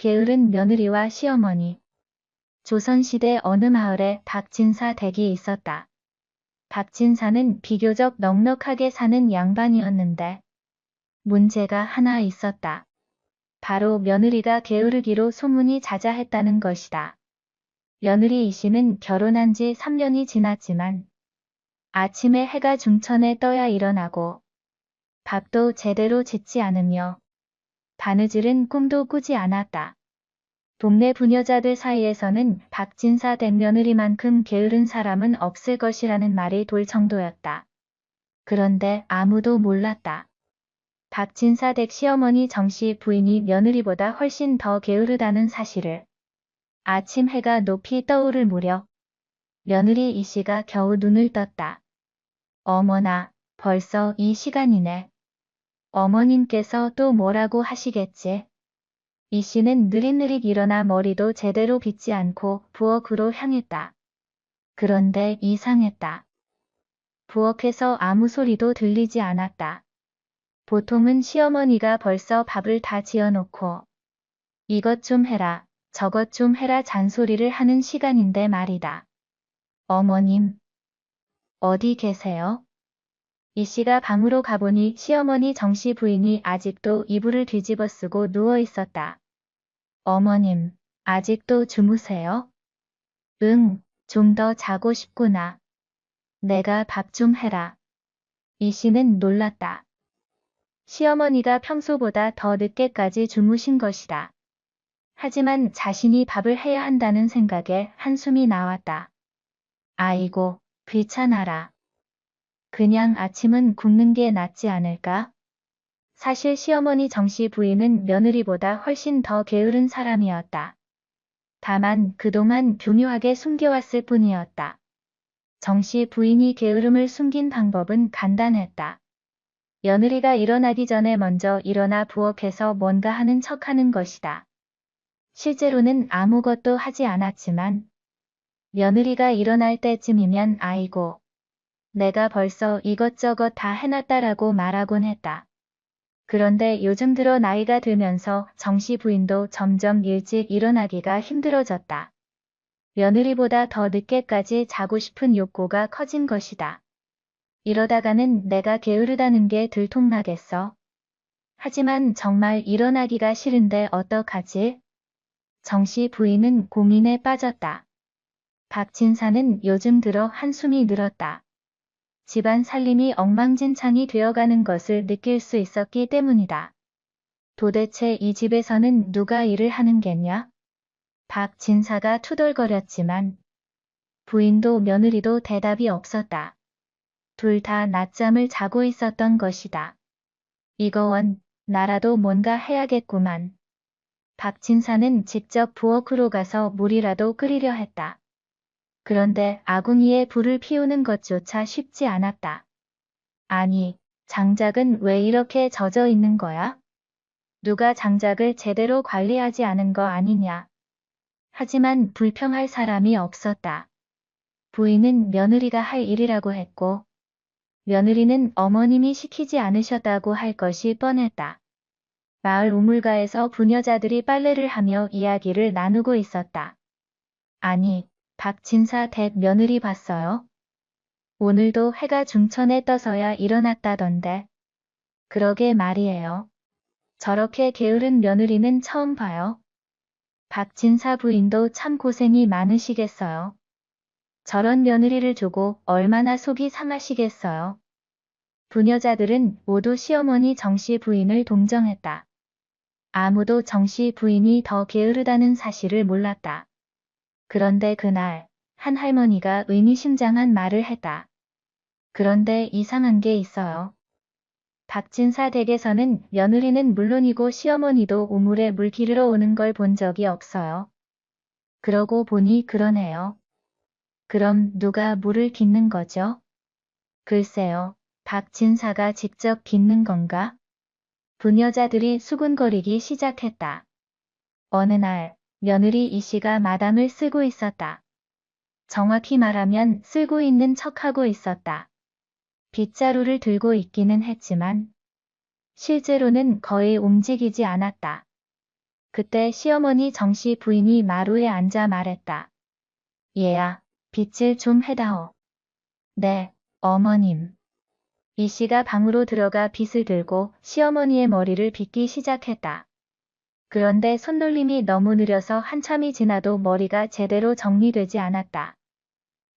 게으른 며느리와 시어머니. 조선시대 어느 마을에 박진사 댁이 있었다. 박진사는 비교적 넉넉하게 사는 양반이었는데 문제가 하나 있었다. 바로 며느리가 게으르기로 소문이 자자했다는 것이다. 며느리 이씨는 결혼한 지 3년이 지났지만 아침에 해가 중천에 떠야 일어나고 밥도 제대로 짓지 않으며 바느질은 꿈도 꾸지 않았다. 동네 부녀자들 사이에서는 박진사 댁 며느리만큼 게으른 사람은 없을 것이라는 말이 돌 정도였다. 그런데 아무도 몰랐다. 박진사 댁 시어머니 정씨 부인이 며느리보다 훨씬 더 게으르다는 사실을. 아침 해가 높이 떠오를 무렵 며느리 이씨가 겨우 눈을 떴다. 어머나, 벌써 이 시간이네. 어머님께서 또 뭐라고 하시겠지? 이씨는 느릿느릿 일어나 머리도 제대로 빗지 않고 부엌으로 향했다. 그런데 이상했다. 부엌에서 아무 소리도 들리지 않았다. 보통은 시어머니가 벌써 밥을 다 지어놓고 이것 좀 해라, 저것 좀 해라 잔소리를 하는 시간인데 말이다. 어머님, 어디 계세요? 이씨가 방으로 가보니 시어머니 정씨 부인이 아직도 이불을 뒤집어 쓰고 누워 있었다. 어머님, 아직도 주무세요? 응, 좀 더 자고 싶구나. 내가 밥 좀 해라. 이씨는 놀랐다. 시어머니가 평소보다 더 늦게까지 주무신 것이다. 하지만 자신이 밥을 해야 한다는 생각에 한숨이 나왔다. 아이고, 귀찮아라. 그냥 아침은 굶는 게 낫지 않을까? 사실 시어머니 정씨 부인은 며느리보다 훨씬 더 게으른 사람이었다. 다만 그동안 교묘하게 숨겨왔을 뿐이었다. 정씨 부인이 게으름을 숨긴 방법은 간단했다. 며느리가 일어나기 전에 먼저 일어나 부엌에서 뭔가 하는 척하는 것이다. 실제로는 아무것도 하지 않았지만 며느리가 일어날 때쯤이면 아이고, 내가 벌써 이것저것 다 해놨다라고 말하곤 했다. 그런데 요즘 들어 나이가 들면서 정씨 부인도 점점 일찍 일어나기가 힘들어졌다. 며느리보다 더 늦게까지 자고 싶은 욕구가 커진 것이다. 이러다가는 내가 게으르다는 게 들통나겠어. 하지만 정말 일어나기가 싫은데 어떡하지? 정씨 부인은 고민에 빠졌다. 박진사는 요즘 들어 한숨이 늘었다. 집안 살림이 엉망진창이 되어가는 것을 느낄 수 있었기 때문이다. 도대체 이 집에서는 누가 일을 하는 겠냐? 박진사가 투덜거렸지만 부인도 며느리도 대답이 없었다. 둘 다 낮잠을 자고 있었던 것이다. 이거원, 나라도 뭔가 해야겠구만. 박진사는 직접 부엌으로 가서 물이라도 끓이려 했다. 그런데 아궁이에 불을 피우는 것조차 쉽지 않았다. 아니, 장작은 왜 이렇게 젖어 있는 거야? 누가 장작을 제대로 관리하지 않은 거 아니냐? 하지만 불평할 사람이 없었다. 부인은 며느리가 할 일이라고 했고, 며느리는 어머님이 시키지 않으셨다고 할 것이 뻔했다. 마을 우물가에서 부녀자들이 빨래를 하며 이야기를 나누고 있었다. 아니, 박진사 댁 며느리 봤어요? 오늘도 해가 중천에 떠서야 일어났다던데. 그러게 말이에요. 저렇게 게으른 며느리는 처음 봐요. 박진사 부인도 참 고생이 많으시겠어요. 저런 며느리를 두고 얼마나 속이 상하시겠어요. 부녀자들은 모두 시어머니 정씨 부인을 동정했다. 아무도 정씨 부인이 더 게으르다는 사실을 몰랐다. 그런데 그날 한 할머니가 의미심장한 말을 했다. 그런데 이상한 게 있어요. 박진사 댁에서는 며느리는 물론이고 시어머니도 우물에 물 기르러 오는 걸 본 적이 없어요. 그러고 보니 그러네요. 그럼 누가 물을 깃는 거죠? 글쎄요, 박진사가 직접 깃는 건가? 부녀자들이 수군거리기 시작했다. 어느 날 며느리 이씨가 마당을 쓸고 있었다. 정확히 말하면 쓸고 있는 척하고 있었다. 빗자루를 들고 있기는 했지만 실제로는 거의 움직이지 않았다. 그때 시어머니 정씨 부인이 마루에 앉아 말했다. 얘야, 빚을 좀 해다오. 네, 어머님. 이 씨가 방으로 들어가 빗을 들고 시어머니의 머리를 빗기 시작했다. 그런데 손놀림이 너무 느려서 한참이 지나도 머리가 제대로 정리되지 않았다.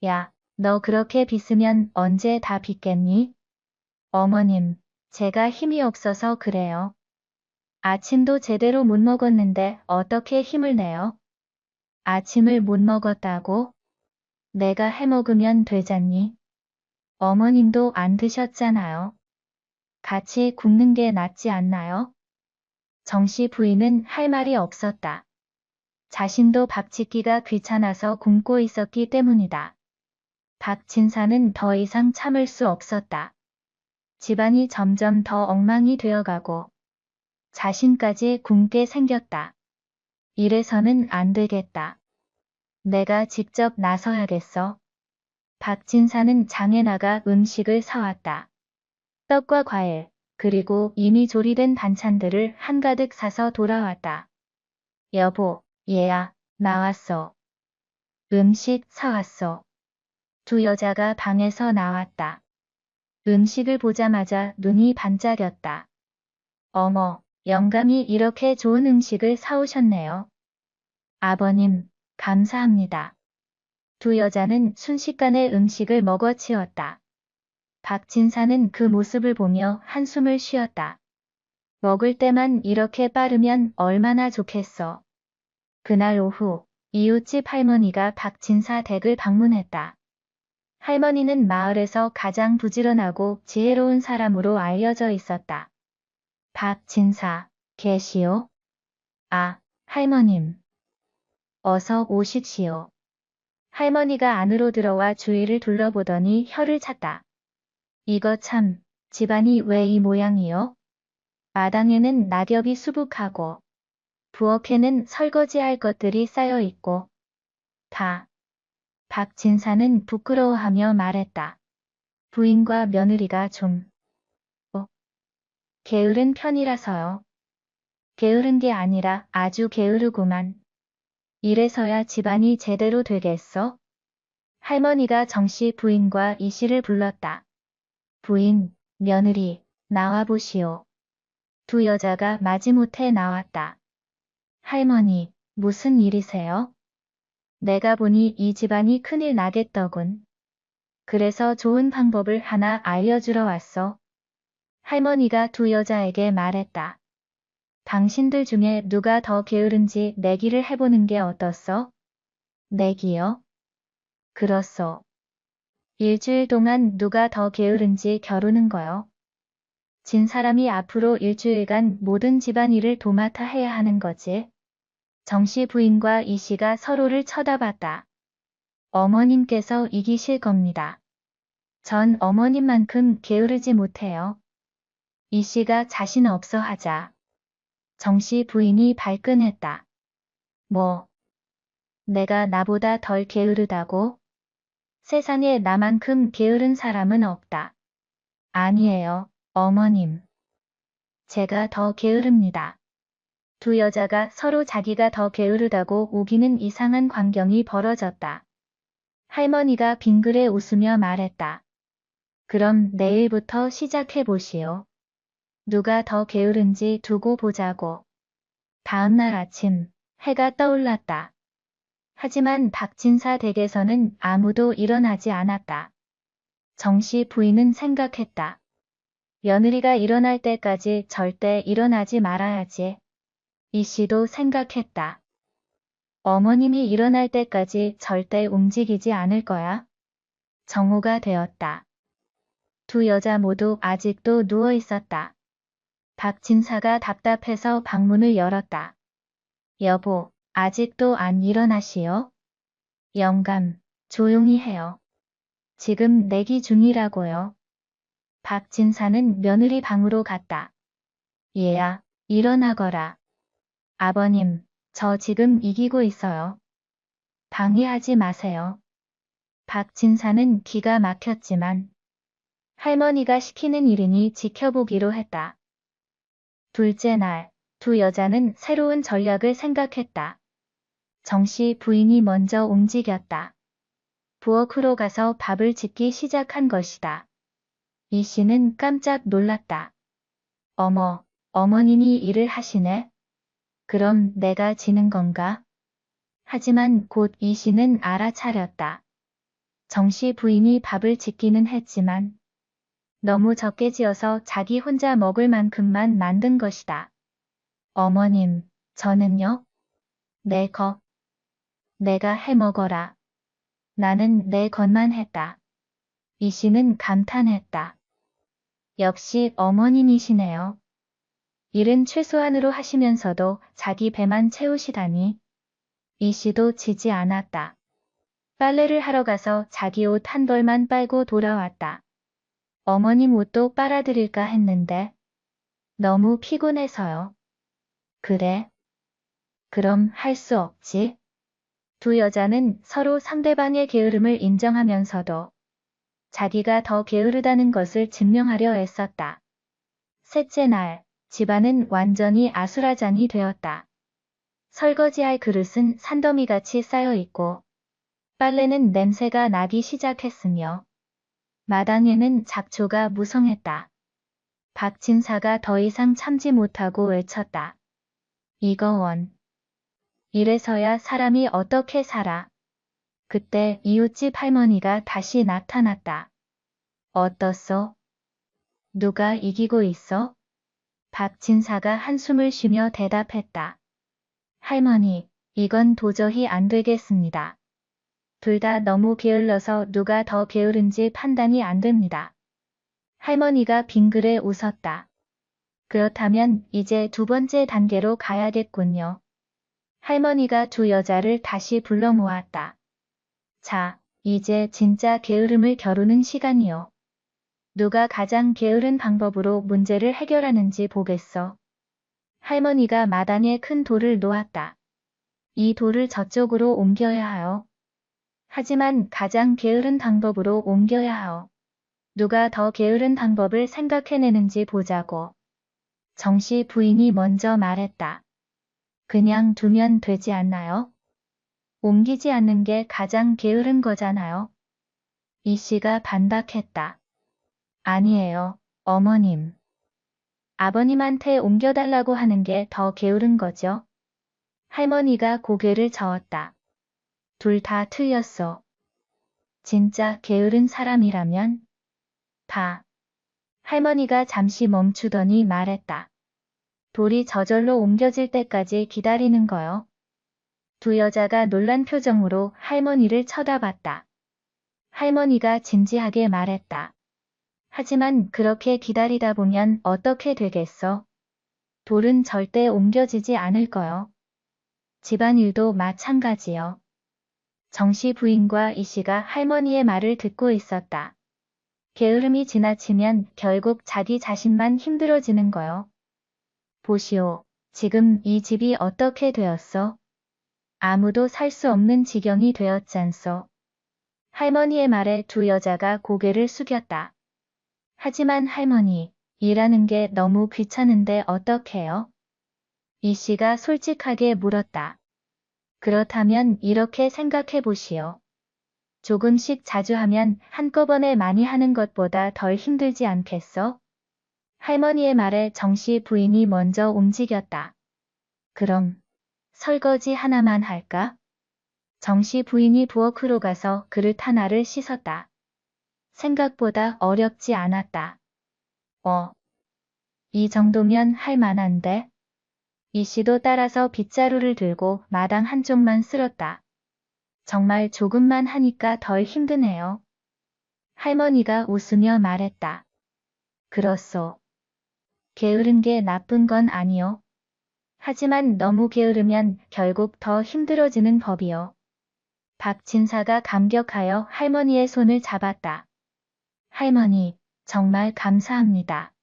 야, 너 그렇게 빗으면 언제 다 빗겠니? 어머님, 제가 힘이 없어서 그래요. 아침도 제대로 못 먹었는데 어떻게 힘을 내요? 아침을 못 먹었다고? 내가 해먹으면 되잖니? 어머님도 안 드셨잖아요. 같이 굶는 게 낫지 않나요? 정씨 부인은 할 말이 없었다. 자신도 밥 짓기가 귀찮아서 굶고 있었기 때문이다. 박진사는 더 이상 참을 수 없었다. 집안이 점점 더 엉망이 되어가고 자신까지 굶게 생겼다. 이래서는 안 되겠다. 내가 직접 나서야겠어. 박진사는 장에 나가 음식을 사왔다. 떡과 과일, 그리고 이미 조리된 반찬들을 한가득 사서 돌아왔다. 여보, 얘야, 나왔어. 음식 사왔어. 두 여자가 방에서 나왔다. 음식을 보자마자 눈이 반짝였다. 어머, 영감이 이렇게 좋은 음식을 사오셨네요. 아버님, 감사합니다. 두 여자는 순식간에 음식을 먹어치웠다. 박진사는 그 모습을 보며 한숨을 쉬었다. 먹을 때만 이렇게 빠르면 얼마나 좋겠어. 그날 오후, 이웃집 할머니가 박진사 댁을 방문했다. 할머니는 마을에서 가장 부지런하고 지혜로운 사람으로 알려져 있었다. 박진사, 계시오? 아, 할머님. 어서 오십시오. 할머니가 안으로 들어와 주위를 둘러보더니 혀를 찼다. 이거 참, 집안이 왜 이 모양이요? 마당에는 낙엽이 수북하고 부엌에는 설거지할 것들이 쌓여 있고 다. 박진사는 부끄러워하며 말했다. 부인과 며느리가 좀 게으른 편이라서요. 게으른 게 아니라 아주 게으르구만. 이래서야 집안이 제대로 되겠어? 할머니가 정씨 부인과 이 씨를 불렀다. 부인, 며느리, 나와보시오. 두 여자가 마지못해 나왔다. 할머니, 무슨 일이세요? 내가 보니 이 집안이 큰일 나겠더군. 그래서 좋은 방법을 하나 알려주러 왔어. 할머니가 두 여자에게 말했다. 당신들 중에 누가 더 게으른지 내기를 해보는 게 어떻소? 내기요? 그렇소. 일주일 동안 누가 더 게으른지 겨루는 거요. 진 사람이 앞으로 일주일간 모든 집안일을 도맡아 해야 하는 거지. 정씨 부인과 이 씨가 서로를 쳐다봤다. 어머님께서 이기실 겁니다. 전 어머님만큼 게으르지 못해요. 이 씨가 자신 없어 하자. 정씨 부인이 발끈했다. 뭐? 내가 나보다 덜 게으르다고? 세상에 나만큼 게으른 사람은 없다. 아니에요, 어머님. 제가 더 게으릅니다. 두 여자가 서로 자기가 더 게으르다고 우기는 이상한 광경이 벌어졌다. 할머니가 빙그레 웃으며 말했다. 그럼 내일부터 시작해 보시오. 누가 더 게으른지 두고 보자고. 다음날 아침, 해가 떠올랐다. 하지만 박진사 댁에서는 아무도 일어나지 않았다. 정씨 부인은 생각했다. 며느리가 일어날 때까지 절대 일어나지 말아야지. 이 씨도 생각했다. 어머님이 일어날 때까지 절대 움직이지 않을 거야. 정오가 되었다. 두 여자 모두 아직도 누워 있었다. 박진사가 답답해서 방문을 열었다. 여보, 아직도 안 일어나시오? 영감, 조용히 해요. 지금 내기 중이라고요. 박진사는 며느리 방으로 갔다. 얘야, 일어나거라. 아버님, 저 지금 이기고 있어요. 방해하지 마세요. 박진사는 기가 막혔지만 할머니가 시키는 일이니 지켜보기로 했다. 둘째 날, 두 여자는 새로운 전략을 생각했다. 정씨 부인이 먼저 움직였다. 부엌으로 가서 밥을 짓기 시작한 것이다. 이 씨는 깜짝 놀랐다. 어머, 어머님이 일을 하시네. 그럼 내가 지는 건가? 하지만 곧 이 씨는 알아차렸다. 정씨 부인이 밥을 짓기는 했지만 너무 적게 지어서 자기 혼자 먹을 만큼만 만든 것이다. 어머님, 저는요? 내가 해 먹어라. 나는 내 것만 했다. 이 씨는 감탄했다. 역시 어머님이시네요. 일은 최소한으로 하시면서도 자기 배만 채우시다니. 이 씨도 지지 않았다. 빨래를 하러 가서 자기 옷 한 벌만 빨고 돌아왔다. 어머님 옷도 빨아드릴까 했는데 너무 피곤해서요. 그래? 그럼 할 수 없지. 두 여자는 서로 상대방의 게으름을 인정하면서도 자기가 더 게으르다는 것을 증명하려 애썼다. 셋째 날, 집안은 완전히 아수라장이 되었다. 설거지할 그릇은 산더미같이 쌓여있고 빨래는 냄새가 나기 시작했으며 마당에는 잡초가 무성했다. 박진사가 더 이상 참지 못하고 외쳤다. 이거 이래서야 사람이 어떻게 살아. 그때 이웃집 할머니가 다시 나타났다. 어떻소? 누가 이기고 있어? 박진사가 한숨을 쉬며 대답했다. 할머니, 이건 도저히 안 되겠습니다. 둘 다 너무 게을러서 누가 더 게으른지 판단이 안 됩니다. 할머니가 빙그레 웃었다. 그렇다면 이제 두 번째 단계로 가야겠군요. 할머니가 두 여자를 다시 불러 모았다. 자, 이제 진짜 게으름을 겨루는 시간이요. 누가 가장 게으른 방법으로 문제를 해결하는지 보겠어. 할머니가 마당에 큰 돌을 놓았다. 이 돌을 저쪽으로 옮겨야 하오. 하지만 가장 게으른 방법으로 옮겨야 하오. 누가 더 게으른 방법을 생각해내는지 보자고. 정씨 부인이 먼저 말했다. 그냥 두면 되지 않나요? 옮기지 않는 게 가장 게으른 거잖아요. 이 씨가 반박했다. 아니에요, 어머님. 아버님한테 옮겨달라고 하는 게 더 게으른 거죠. 할머니가 고개를 저었다. 둘 다 틀렸어. 진짜 게으른 사람이라면 할머니가 잠시 멈추더니 말했다. 돌이 저절로 옮겨질 때까지 기다리는 거요. 두 여자가 놀란 표정으로 할머니를 쳐다봤다. 할머니가 진지하게 말했다. 하지만 그렇게 기다리다 보면 어떻게 되겠어? 돌은 절대 옮겨지지 않을 거요. 집안일도 마찬가지요. 정씨 부인과 이 씨가 할머니의 말을 듣고 있었다. 게으름이 지나치면 결국 자기 자신만 힘들어지는 거요. 보시오, 지금 이 집이 어떻게 되었어? 아무도 살 수 없는 지경이 되었잖소. 할머니의 말에 두 여자가 고개를 숙였다. 하지만 할머니, 일하는 게 너무 귀찮은데 어떡해요? 이 씨가 솔직하게 물었다. 그렇다면 이렇게 생각해 보시오. 조금씩 자주 하면 한꺼번에 많이 하는 것보다 덜 힘들지 않겠어? 할머니의 말에 정씨 부인이 먼저 움직였다. 그럼 설거지 하나만 할까? 정씨 부인이 부엌으로 가서 그릇 하나를 씻었다. 생각보다 어렵지 않았다. 이 정도면 할 만한데? 이 씨도 따라서 빗자루를 들고 마당 한쪽만 쓸었다. 정말 조금만 하니까 덜 힘드네요. 할머니가 웃으며 말했다. 그렇소. 게으른 게 나쁜 건 아니요. 하지만 너무 게으르면 결국 더 힘들어지는 법이요. 박진사가 감격하여 할머니의 손을 잡았다. 할머니, 정말 감사합니다.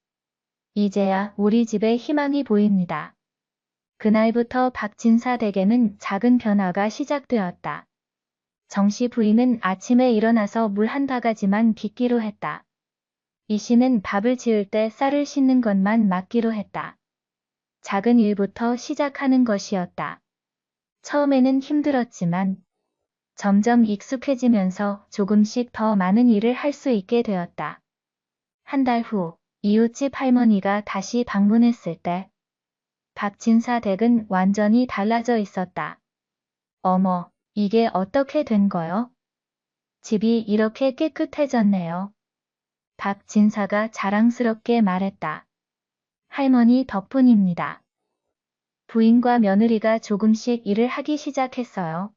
이제야 우리 집에 희망이 보입니다. 그날부터 박진사 댁에는 작은 변화가 시작되었다. 정씨 부인은 아침에 일어나서 물 한 바가지만 빚기로 했다. 이 씨는 밥을 지을 때 쌀을 씻는 것만 맡기로 했다. 작은 일부터 시작하는 것이었다. 처음에는 힘들었지만 점점 익숙해지면서 조금씩 더 많은 일을 할 수 있게 되었다. 한 달 후 이웃집 할머니가 다시 방문했을 때 박진사 댁은 완전히 달라져 있었다. 어머, 이게 어떻게 된 거요? 집이 이렇게 깨끗해졌네요. 박진사가 자랑스럽게 말했다. 할머니 덕분입니다. 부인과 며느리가 조금씩 일을 하기 시작했어요.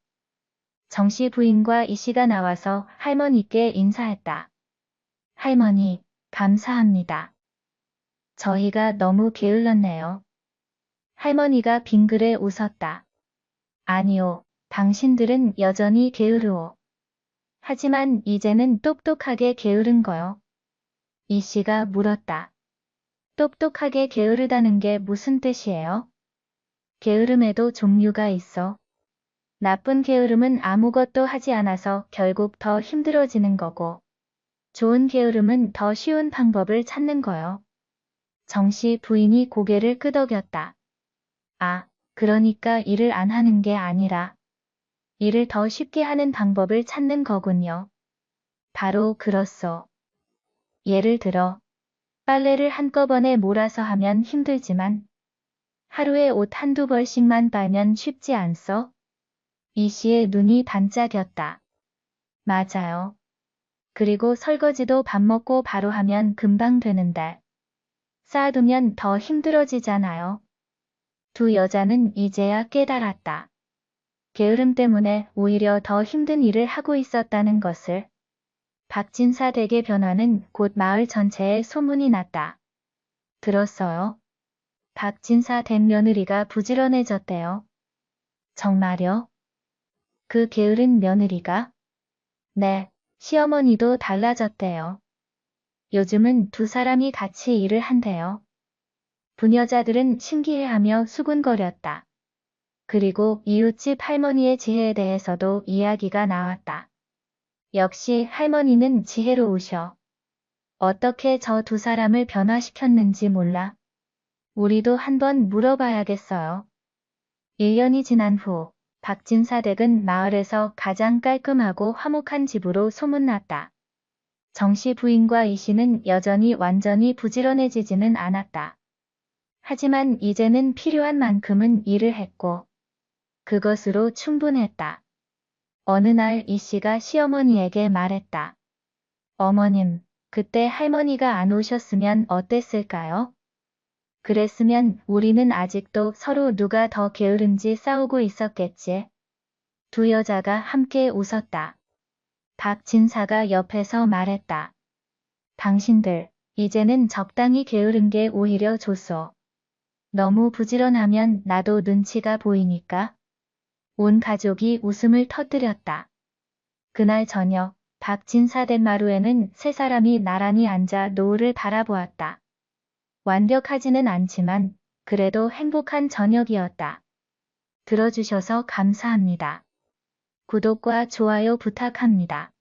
정씨 부인과 이씨가 나와서 할머니께 인사했다. 할머니, 감사합니다. 저희가 너무 게을렀네요. 할머니가 빙그레 웃었다. 아니요, 당신들은 여전히 게으르오. 하지만 이제는 똑똑하게 게으른 거요. 이씨가 물었다. 똑똑하게 게으르다는 게 무슨 뜻이에요? 게으름에도 종류가 있어. 나쁜 게으름은 아무것도 하지 않아서 결국 더 힘들어지는 거고, 좋은 게으름은 더 쉬운 방법을 찾는 거요. 정씨 부인이 고개를 끄덕였다. 아, 그러니까 일을 안 하는 게 아니라 일을 더 쉽게 하는 방법을 찾는 거군요. 바로 그렇소. 예를 들어, 빨래를 한꺼번에 몰아서 하면 힘들지만 하루에 옷 한두 벌씩만 빨면 쉽지 않소? 이씨의 눈이 반짝였다. 맞아요. 그리고 설거지도 밥 먹고 바로 하면 금방 되는데 쌓아두면 더 힘들어지잖아요. 두 여자는 이제야 깨달았다. 게으름 때문에 오히려 더 힘든 일을 하고 있었다는 것을. 박진사 댁의 변화는 곧 마을 전체에 소문이 났다. 들었어요? 박진사 댁 며느리가 부지런해졌대요. 정말요? 그 게으른 며느리가? 네, 시어머니도 달라졌대요. 요즘은 두 사람이 같이 일을 한대요. 부녀자들은 신기해하며 수군거렸다. 그리고 이웃집 할머니의 지혜에 대해서도 이야기가 나왔다. 역시 할머니는 지혜로우셔. 어떻게 저 두 사람을 변화시켰는지 몰라. 우리도 한번 물어봐야겠어요. 1년이 지난 후 박진사 댁은 마을에서 가장 깔끔하고 화목한 집으로 소문났다. 정씨 부인과 이씨는 여전히 완전히 부지런해지지는 않았다. 하지만 이제는 필요한 만큼은 일을 했고 그것으로 충분했다. 어느 날 이씨가 시어머니에게 말했다. 어머님, 그때 할머니가 안 오셨으면 어땠을까요? 그랬으면 우리는 아직도 서로 누가 더 게으른지 싸우고 있었겠지. 두 여자가 함께 웃었다. 박진사가 옆에서 말했다. 당신들, 이제는 적당히 게으른 게 오히려 좋소. 너무 부지런하면 나도 눈치가 보이니까. 온 가족이 웃음을 터뜨렸다. 그날 저녁, 박진사 댁 마루에는 세 사람이 나란히 앉아 노을을 바라보았다. 완벽하지는 않지만 그래도 행복한 저녁이었다. 들어주셔서 감사합니다. 구독과 좋아요 부탁합니다.